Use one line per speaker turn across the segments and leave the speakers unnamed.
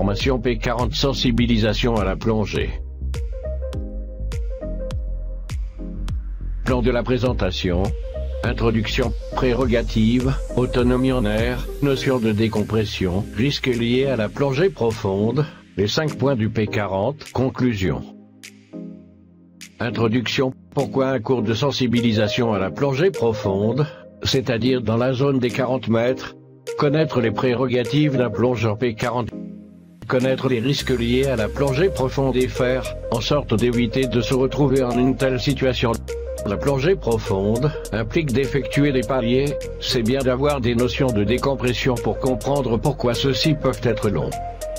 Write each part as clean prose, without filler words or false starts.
formation P40 sensibilisation à la plongée. Plan de la présentation. Introduction, prérogatives, autonomie en air, notion de décompression, risques liés à la plongée profonde, les 5 points du P40, conclusion. Introduction, pourquoi un cours de sensibilisation à la plongée profonde, c'est-à-dire dans la zone des 40 mètres, connaître les prérogatives d'un plongeur P40, connaître les risques liés à la plongée profonde et faire en sorte d'éviter de se retrouver en une telle situation. La plongée profonde implique d'effectuer des paliers, c'est bien d'avoir des notions de décompression pour comprendre pourquoi ceux-ci peuvent être longs.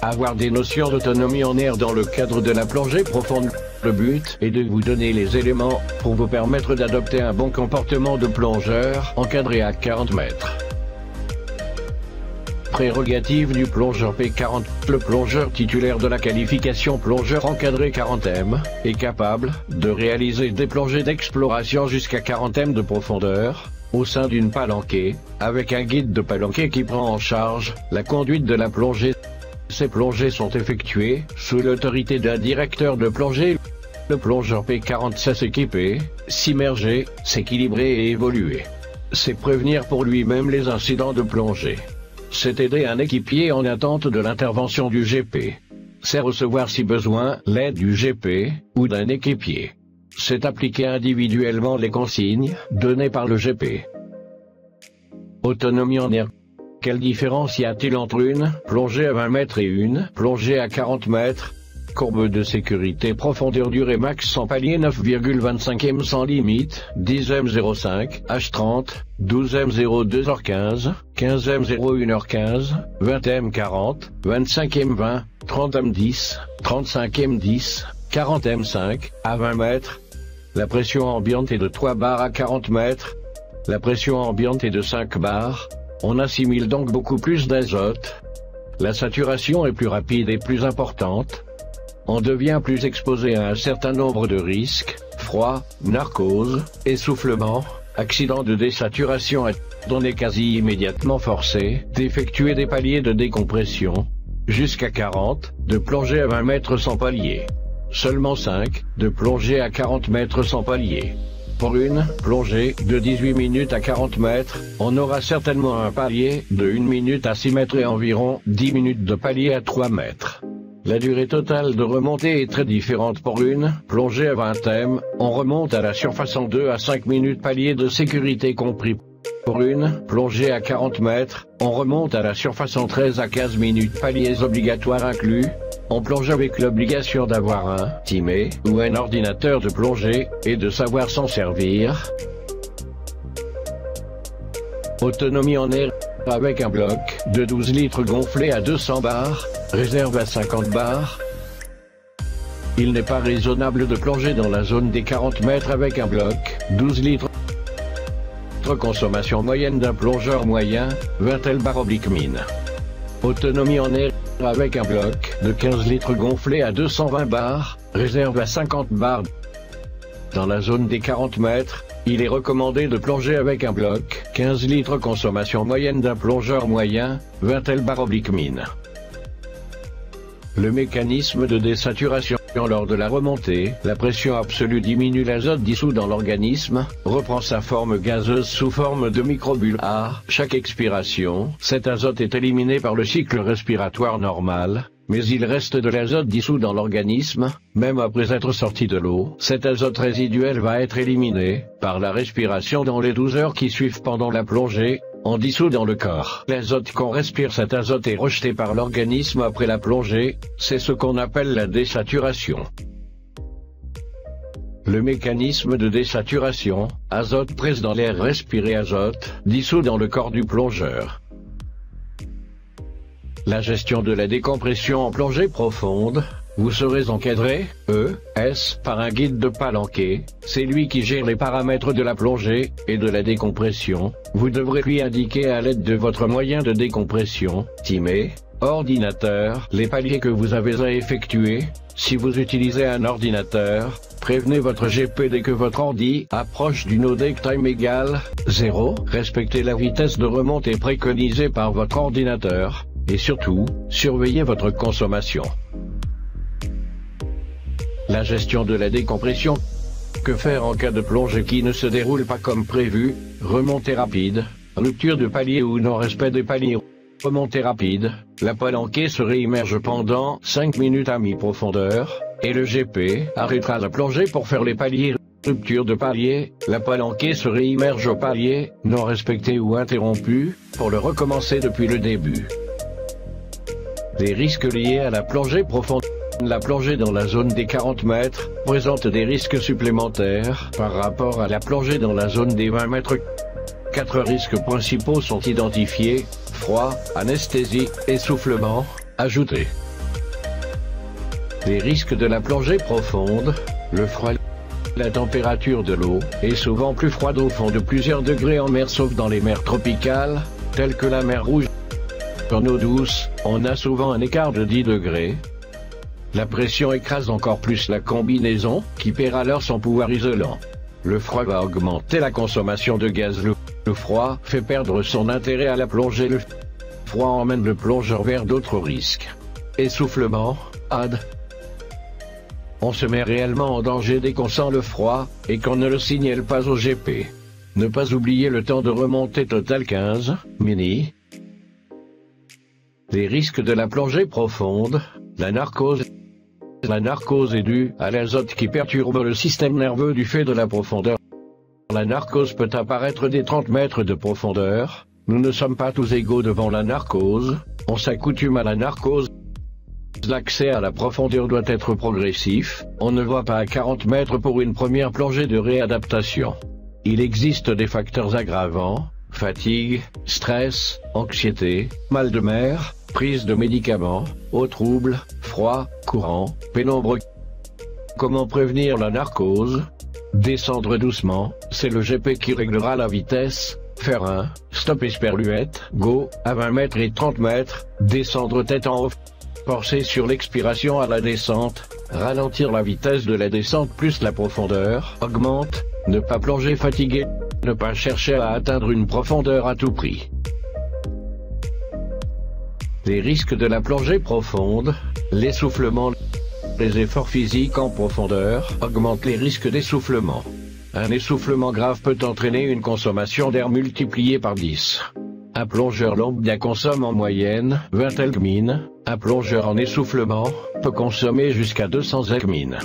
Avoir des notions d'autonomie en air dans le cadre de la plongée profonde. Le but est de vous donner les éléments pour vous permettre d'adopter un bon comportement de plongeur encadré à 40 mètres. Prérogative du plongeur P40. Le plongeur titulaire de la qualification plongeur encadré 40m est capable de réaliser des plongées d'exploration jusqu'à 40m de profondeur, au sein d'une palanquée, avec un guide de palanquée qui prend en charge la conduite de la plongée. Ces plongées sont effectuées sous l'autorité d'un directeur de plongée. Le plongeur P40 sait s'équiper, s'immerger, s'équilibrer et évoluer. C'est prévenir pour lui-même les incidents de plongée. C'est aider un équipier en attente de l'intervention du GP. C'est recevoir si besoin l'aide du GP ou d'un équipier. C'est appliquer individuellement les consignes données par le GP. Autonomie en air. Quelle différence y a-t-il entre une plongée à 20 mètres et une plongée à 40 mètres? Courbe de sécurité, profondeur, durée max sans palier 9,25m sans limite, 10m05, H30, 12m02h15, 15m01h15, 20m40, 25m20, 30m10, 35m10, 40m5, à 20 mètres. La pression ambiante est de 3 bars à 40 mètres. La pression ambiante est de 5 bars. On assimile donc beaucoup plus d'azote. La saturation est plus rapide et plus importante. On devient plus exposé à un certain nombre de risques, froid, narcose, essoufflement, accident de désaturation. On est quasi immédiatement forcé d'effectuer des paliers de décompression, jusqu'à 40, de plonger à 20 mètres sans palier. Seulement 5, de plonger à 40 mètres sans palier. Pour une plongée de 18 minutes à 40 mètres, on aura certainement un palier de 1 minute à 6 mètres et environ 10 minutes de palier à 3 mètres. La durée totale de remontée est très différente. Pour une plongée à 20m, on remonte à la surface en 2 à 5 minutes, palier de sécurité compris. Pour une plongée à 40 mètres, on remonte à la surface en 13 à 15 minutes, paliers obligatoires inclus. On plonge avec l'obligation d'avoir un timé ou un ordinateur de plongée et de savoir s'en servir. Autonomie en air. Avec un bloc de 12 litres gonflé à 200 bars, réserve à 50 bars. Il n'est pas raisonnable de plonger dans la zone des 40 mètres avec un bloc 12 litres. Consommation moyenne d'un plongeur moyen, 20 L/min. Autonomie en air. Avec un bloc de 15 litres gonflé à 220 bars, réserve à 50 bars. Dans la zone des 40 mètres, il est recommandé de plonger avec un bloc 15 litres. Consommation moyenne d'un plongeur moyen, 20 L/min. Le mécanisme de désaturation. Lors de la remontée, la pression absolue diminue, l'azote dissous dans l'organisme reprend sa forme gazeuse sous forme de microbules. À chaque expiration, cet azote est éliminé par le cycle respiratoire normal, mais il reste de l'azote dissous dans l'organisme, même après être sorti de l'eau. Cet azote résiduel va être éliminé par la respiration dans les 12 heures qui suivent pendant la plongée, en dissous dans le corps. L'azote qu'on respire, cet azote est rejeté par l'organisme après la plongée, c'est ce qu'on appelle la désaturation. Le mécanisme de désaturation, azote presse dans l'air respiré, azote dissous dans le corps du plongeur. La gestion de la décompression en plongée profonde. Vous serez encadré, par un guide de palanquée. C'est lui qui gère les paramètres de la plongée et de la décompression. Vous devrez lui indiquer à l'aide de votre moyen de décompression, timé, ordinateur, les paliers que vous avez à effectuer. Si vous utilisez un ordinateur, prévenez votre GP dès que votre ordi approche du no deck time égale 0. Respectez la vitesse de remontée préconisée par votre ordinateur. Et surtout, surveillez votre consommation. La gestion de la décompression. Que faire en cas de plongée qui ne se déroule pas comme prévu? Remontée rapide, rupture de palier ou non-respect des paliers. Remontée rapide, la palanquée se réimmerge pendant 5 minutes à mi-profondeur, et le GP arrêtera la plongée pour faire les paliers. Rupture de palier, la palanquée se réimmerge au palier, non respecté ou interrompu, pour le recommencer depuis le début. Les risques liés à la plongée profonde. La plongée dans la zone des 40 mètres présente des risques supplémentaires par rapport à la plongée dans la zone des 20 mètres. 4 risques principaux sont identifiés: froid, anesthésie, essoufflement, ajoutés. Les risques de la plongée profonde, le froid. La température de l'eau est souvent plus froide au fond de plusieurs degrés en mer, sauf dans les mers tropicales, telles que la mer Rouge. En eau douce, on a souvent un écart de 10 degrés. La pression écrase encore plus la combinaison, qui perd alors son pouvoir isolant. Le froid va augmenter la consommation de gaz. Le froid fait perdre son intérêt à la plongée. Le froid emmène le plongeur vers d'autres risques. Essoufflement, AD. On se met réellement en danger dès qu'on sent le froid, et qu'on ne le signale pas au GP. Ne pas oublier le temps de remontée total 15 mini. Les risques de la plongée profonde, la narcose. La narcose est due à l'azote qui perturbe le système nerveux du fait de la profondeur. La narcose peut apparaître dès 30 mètres de profondeur. Nous ne sommes pas tous égaux devant la narcose, on s'accoutume à la narcose. L'accès à la profondeur doit être progressif, on ne va pas à 40 mètres pour une première plongée de réadaptation. Il existe des facteurs aggravants: fatigue, stress, anxiété, mal de mer, prise de médicaments, eau trouble, froid, courant, pénombre. Comment prévenir la narcose? Descendre doucement, c'est le GP qui réglera la vitesse. Faire un stop esperluette, go, à 20 mètres et 30 mètres, descendre tête en haut. Forcer sur l'expiration à la descente, ralentir la vitesse de la descente plus la profondeur, augmente, ne pas plonger fatigué, ne pas chercher à atteindre une profondeur à tout prix. Les risques de la plongée profonde, l'essoufflement. Les efforts physiques en profondeur augmentent les risques d'essoufflement. Un essoufflement grave peut entraîner une consommation d'air multipliée par 10. Un plongeur lambda consomme en moyenne 20 Elgmin. Un plongeur en essoufflement peut consommer jusqu'à 200 Elgmin.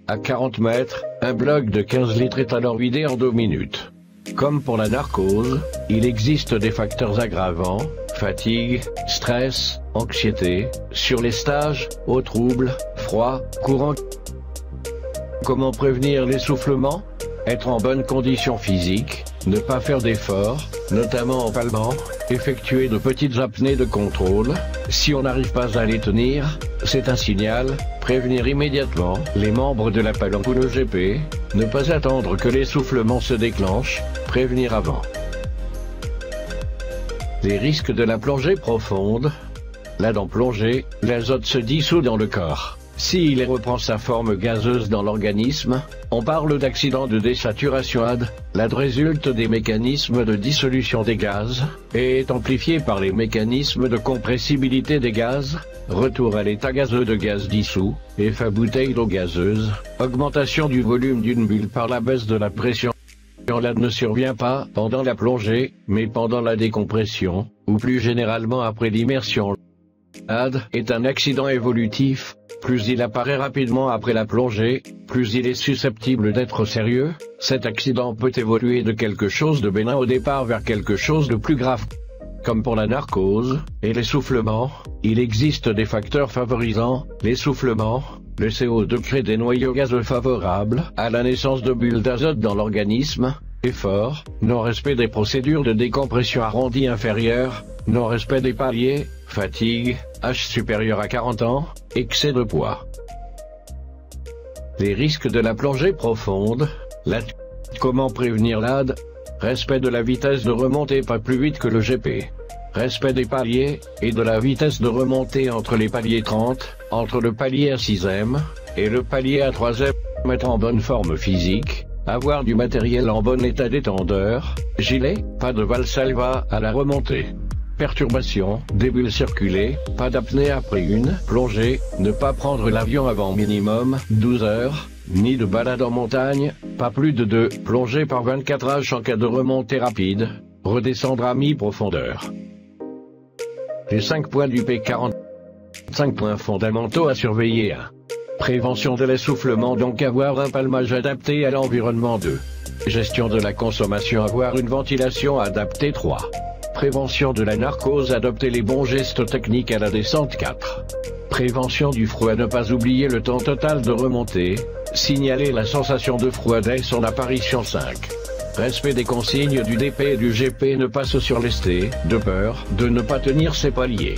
À 40 mètres, un bloc de 15 litres est alors vidé en 2 minutes. Comme pour la narcose, il existe des facteurs aggravants: fatigue, stress, anxiété, sur les stages, eau trouble, froid, courant. Comment prévenir l'essoufflement? Être en bonne condition physique, ne pas faire d'efforts, notamment en palmant, effectuer de petites apnées de contrôle. Si on n'arrive pas à les tenir, c'est un signal. Prévenir immédiatement les membres de la palanque ou le GP, ne pas attendre que l'essoufflement se déclenche, prévenir avant. Les risques de la plongée profonde. Là, dans plongée, l'azote se dissout dans le corps. S'il reprend sa forme gazeuse dans l'organisme, on parle d'accident de désaturation AD. L'AD résulte des mécanismes de dissolution des gaz, et est amplifié par les mécanismes de compressibilité des gaz, retour à l'état gazeux de gaz dissous, effet bouteille d'eau gazeuse, augmentation du volume d'une bulle par la baisse de la pression. L'AD ne survient pas pendant la plongée, mais pendant la décompression, ou plus généralement après l'immersion. L'AD est un accident évolutif. Plus il apparaît rapidement après la plongée, plus il est susceptible d'être sérieux. Cet accident peut évoluer de quelque chose de bénin au départ vers quelque chose de plus grave. Comme pour la narcose et l'essoufflement, il existe des facteurs favorisant l'essoufflement. Le CO2 crée des noyaux gazeux favorables à la naissance de bulles d'azote dans l'organisme. Effort, non-respect des procédures de décompression arrondie inférieure, non-respect des paliers, fatigue, âge supérieur à 40 ans, excès de poids. Les risques de la plongée profonde. Comment prévenir l'AD? Respect de la vitesse de remontée pas plus vite que le GP. Respect des paliers, et de la vitesse de remontée entre les paliers 30, entre le palier à 6e, et le palier à 3e. Être en bonne forme physique. Avoir du matériel en bon état d'étendeur, gilet, pas de valsalva à la remontée. perturbation, des bulles circulées, pas d'apnée après une plongée, ne pas prendre l'avion avant minimum 12 heures, ni de balade en montagne, pas plus de 2 plongées par 24 heures en cas de remontée rapide, redescendre à mi-profondeur. Les 5 points du P40. 5 points fondamentaux à surveiller. 1. Prévention de l'essoufflement, donc avoir un palmage adapté à l'environnement. 2. Gestion de la consommation, avoir une ventilation adaptée. 3. Prévention de la narcose, adopter les bons gestes techniques à la descente. 4. Prévention du froid, ne pas oublier le temps total de remontée, signaler la sensation de froid dès son apparition. 5. Respect des consignes du DP et du GP, ne pas se surlester, de peur de ne pas tenir ses paliers.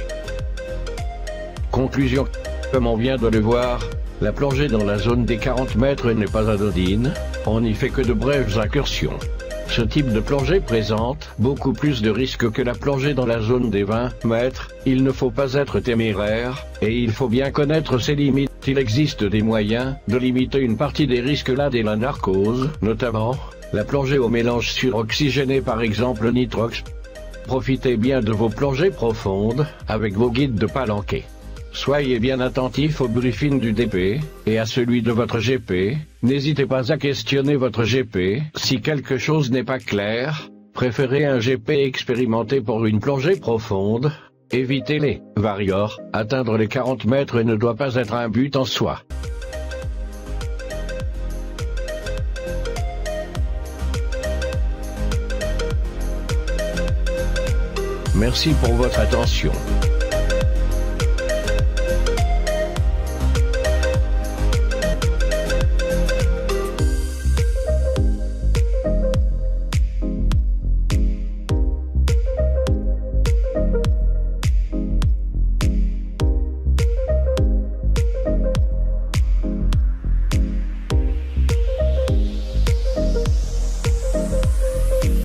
Conclusion. Comme on vient de le voir, la plongée dans la zone des 40 mètres n'est pas anodine, on n'y fait que de brèves incursions. Ce type de plongée présente beaucoup plus de risques que la plongée dans la zone des 20 mètres, il ne faut pas être téméraire, et il faut bien connaître ses limites. Il existe des moyens de limiter une partie des risques là dès la narcose, notamment la plongée au mélange suroxygéné, par exemple nitrox. Profitez bien de vos plongées profondes avec vos guides de palanquet. Soyez bien attentif au briefing du DP, et à celui de votre GP, n'hésitez pas à questionner votre GP, si quelque chose n'est pas clair, préférez un GP expérimenté pour une plongée profonde, évitez les variors, atteindre les 40 mètres ne doit pas être un but en soi. Merci pour votre attention.